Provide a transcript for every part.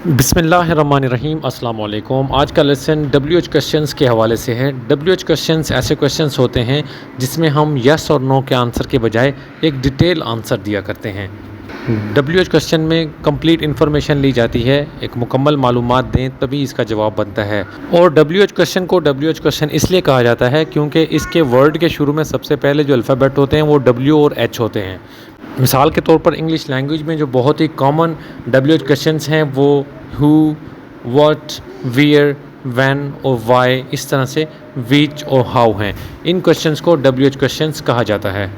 बिस्मिल्लाहिर्रहमानिर्रहीम अस्सलाम वालेकुम। आज का लेसन WH क्वेश्चंस के हवाले से है। WH क्वेश्चंस ऐसे क्वेश्चंस होते हैं जिसमें हम यस और नो के आंसर के बजाय एक डिटेल आंसर दिया करते हैं। WH क्वेश्चन में कंप्लीट इन्फॉर्मेशन ली जाती है, एक मुकम्मल मालूमात दें तभी इसका जवाब बनता है। और WH क्वेश्चन को WH क्वेश्चन इसलिए कहा जाता है क्योंकि इसके वर्ड के शुरू में सबसे पहले जो अल्फ़ाबेट होते हैं वो W और H होते हैं। मिसाल के तौर पर इंग्लिश लैंग्वेज में जो बहुत ही कॉमन WH क्वेश्चंस हैं वो हु, व्हाट, वेयर, व्हेन और व्हाई, इस तरह से विच और हाउ हैं। इन क्वेश्चंस को WH क्वेश्चंस कहा जाता है।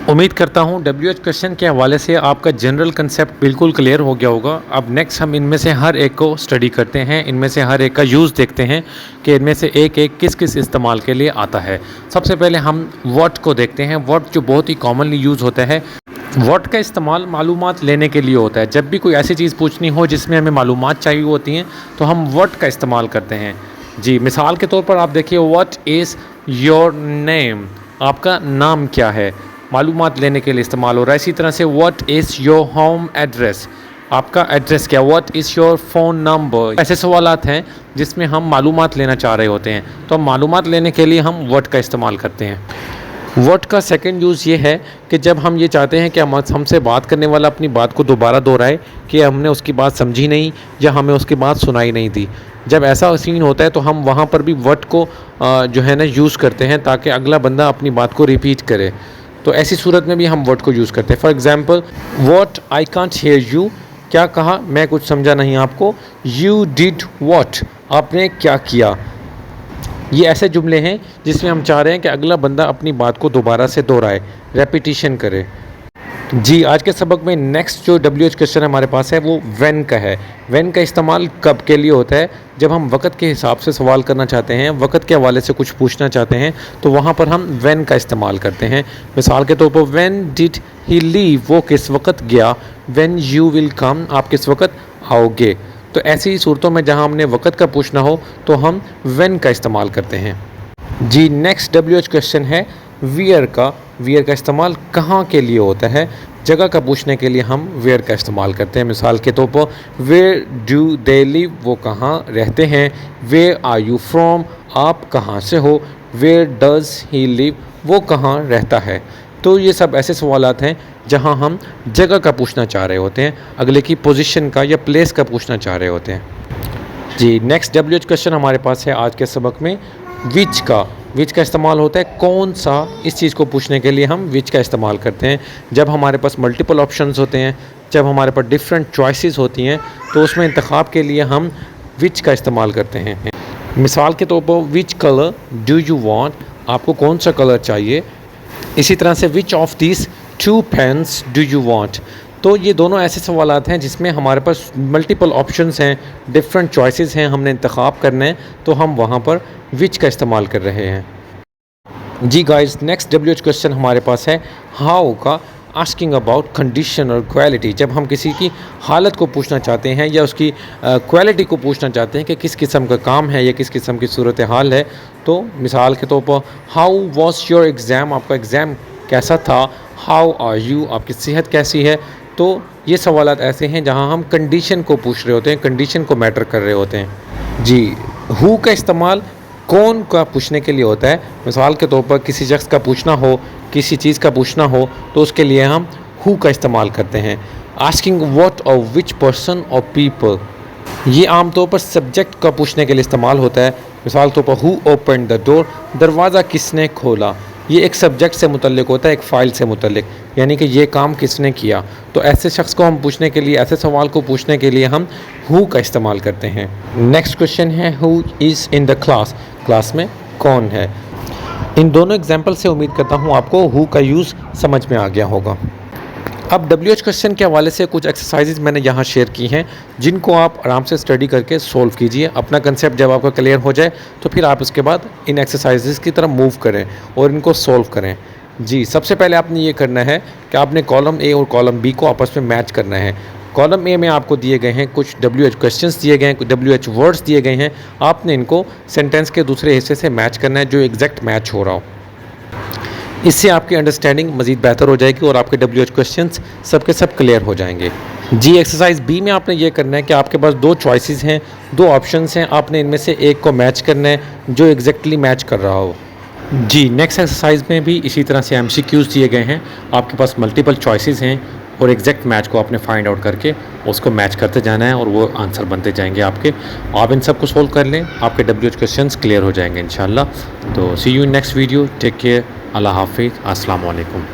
उम्मीद करता हूँ WH क्वेश्चन के हवाले से आपका जनरल कंसेप्ट बिल्कुल क्लियर हो गया होगा। अब नेक्स्ट हम इनमें से हर एक को स्टडी करते हैं, इनमें से हर एक का यूज़ देखते हैं कि इनमें से एक एक किस किस इस्तेमाल के लिए आता है। सबसे पहले हम व्हाट को देखते हैं। व्हाट जो बहुत ही कॉमनली यूज़ होता है, व्हाट का इस्तेमाल मालूमात लेने के लिए होता है। जब भी कोई ऐसी चीज़ पूछनी हो जिसमें हमें मालूमात चाहिए होती हैं तो हम व्हाट का इस्तेमाल करते हैं। जी, मिसाल के तौर पर आप देखिए, व्हाट इज़ योर नेम, आपका नाम क्या है, मालूमात लेने के लिए इस्तेमाल हो रहा है। इसी तरह से what is your home address, आपका एड्रेस क्या, what is your phone number. ऐसे सवालात हैं जिसमें हम मालूमात लेना चाह रहे होते हैं, तो हम मालूमात लेने के लिए हम व्हाट का इस्तेमाल करते हैं। व्हाट का सेकंड यूज़ ये है कि जब हम ये चाहते हैं कि हमसे बात करने वाला अपनी बात को दोबारा दोहराए कि हमने उसकी बात समझी नहीं या हमें उसकी बात सुनाई नहीं दी। जब ऐसा सीन होता है तो हम वहाँ पर भी व्हाट को जो है ना यूज़ करते हैं ताकि अगला बंदा अपनी बात को रिपीट करे। तो ऐसी सूरत में भी हम व्हाट को यूज़ करते हैं। For example, what, I can't hear you, क्या कहा, मैं कुछ समझा नहीं आपको। यू डिड व्हाट, आपने क्या किया। ये ऐसे जुमले हैं जिसमें हम चाह रहे हैं कि अगला बंदा अपनी बात को दोबारा से दोहराए, रेपिटिशन करे। जी, आज के सबक में नेक्स्ट जो WH क्वेश्चन हमारे पास है वो व्हेन का है। व्हेन का इस्तेमाल कब के लिए होता है? जब हम वक़्त के हिसाब से सवाल करना चाहते हैं, वक़्त के हवाले से कुछ पूछना चाहते हैं, तो वहाँ पर हम व्हेन का इस्तेमाल करते हैं। मिसाल के तौर पर, व्हेन डिड ही लीव, वो किस वक़्त गया। व्हेन यू विल कम, आप किस वक़्त आओगे। तो ऐसी सूरतों में जहाँ हमने वक़्त का पूछना हो तो हम व्हेन का इस्तेमाल करते हैं। जी, नेक्स्ट WH क्वेश्चन है वेयर का। वेयर का इस्तेमाल कहाँ के लिए होता है? जगह का पूछने के लिए हम वेयर का इस्तेमाल करते हैं। मिसाल के तौर पर, वेयर डू दे लिव, वो कहाँ रहते हैं। वेयर आर यू फ्रॉम, आप कहाँ से हो। वेयर डज़ ही लिव, वो कहाँ रहता है। तो ये सब ऐसे सवालात हैं जहाँ हम जगह का पूछना चाह रहे होते हैं, अगले की पोजीशन का या प्लेस का पूछना चाह रहे होते हैं। जी, नेक्स्ट WH क्वेश्चन हमारे पास है आज के सबक में विच का। विच का इस्तेमाल होता है कौन सा, इस चीज़ को पूछने के लिए हम विच का इस्तेमाल करते हैं। जब हमारे पास मल्टीपल ऑप्शंस होते हैं, जब हमारे पास डिफरेंट चॉइसेस होती हैं, तो उसमें इंतखाब के लिए हम विच का इस्तेमाल करते हैं। मिसाल के तौर पर, which colour do you want, आपको कौन सा कलर चाहिए। इसी तरह से, which of this two pens do you want. तो ये दोनों ऐसे सवालात हैं जिसमें हमारे पास मल्टीपल ऑप्शंस हैं, डिफरेंट चॉइसेस हैं, हमने इंतखाब करना है, तो हम वहाँ पर विच का इस्तेमाल कर रहे हैं। जी गाइस, नेक्स्ट WH क्वेश्चन हमारे पास है हाउ का। आस्किंग अबाउट कंडीशन और क्वालिटी, जब हम किसी की हालत को पूछना चाहते हैं या उसकी क्वालिटी को पूछना चाहते हैं कि किस किस्म का काम है या किस किस्म की सूरत हाल है। तो मिसाल के तौर पर, हाउ वॉज योर एग्ज़ाम, आपका एग्ज़ाम कैसा था। हाउ आर यू, आपकी सेहत कैसी है। तो ये सवालात ऐसे हैं जहां हम कंडीशन को पूछ रहे होते हैं, कंडीशन को मैटर कर रहे होते हैं। जी, हु का इस्तेमाल कौन का पूछने के लिए होता है। मिसाल के तौर पर, किसी शख्स का पूछना हो, किसी चीज़ का पूछना हो, तो उसके लिए हम हु का इस्तेमाल करते हैं। आस्किंग व्हाट और विच पर्सन और पीपल, ये आमतौर पर सब्जेक्ट का पूछने के लिए इस्तेमाल होता है। मिसाल के तौर पर, हु ओपन द डोर, दरवाज़ा किसने खोला। ये एक सब्जेक्ट से मुतल्लिक होता है, एक फ़ाइल से मुतल्लिक, यानी कि ये काम किसने किया। तो ऐसे शख्स को हम पूछने के लिए, ऐसे सवाल को पूछने के लिए हम हु का इस्तेमाल करते हैं। नेक्स्ट क्वेश्चन है who is in the class, class में कौन है। इन दोनों एग्जाम्पल से उम्मीद करता हूँ आपको हु का यूज़ समझ में आ गया होगा। अब WH क्वेश्चन के हवाले से कुछ एक्सरसाइजेज मैंने यहाँ शेयर की हैं जिनको आप आराम से स्टडी करके सोल्व कीजिए। अपना कंसेप्ट जब आपका क्लियर हो जाए तो फिर आप उसके बाद इन एक्सरसाइजेज की तरफ मूव करें और इनको सोल्व करें। जी, सबसे पहले आपने ये करना है कि आपने कॉलम A और कॉलम B को आपस में मैच करना है। कॉलम A में आपको दिए गए हैं कुछ WH क्वेश्चंस दिए गए हैं, कुछ WH वर्ड्स दिए गए हैं। आपने इनको सेंटेंस के दूसरे हिस्से से मैच करना है जो एग्जैक्ट मैच हो रहा हो। इससे आपकी अंडरस्टैंडिंग मज़ीद बेहतर हो जाएगी और आपके WH क्वेश्चंस सब के सब क्लियर हो जाएंगे। जी एक्सरसाइज बी में आपने ये करना है कि आपके पास दो चॉइसेस हैं, दो ऑप्शंस हैं, आपने इनमें से एक को मैच करना है जो एग्जैक्टली मैच कर रहा हो। जी नेक्स्ट एक्सरसाइज में भी इसी तरह से एमसीक्यूज़ दिए गए हैं, आपके पास मल्टीपल चॉइसेस हैं और एग्जैक्ट मैच को आपने फाइंड आउट करके उसको मैच करते जाना है और वो आंसर बनते जाएंगे आपके। आप इन सब को सोल्व कर लें, आपके WH क्वेश्चंस क्लियर हो जाएंगे इंशाल्लाह। तो see you in next video, take care, अल्लाह हाफिज़, अस्सलाम वालेकुम।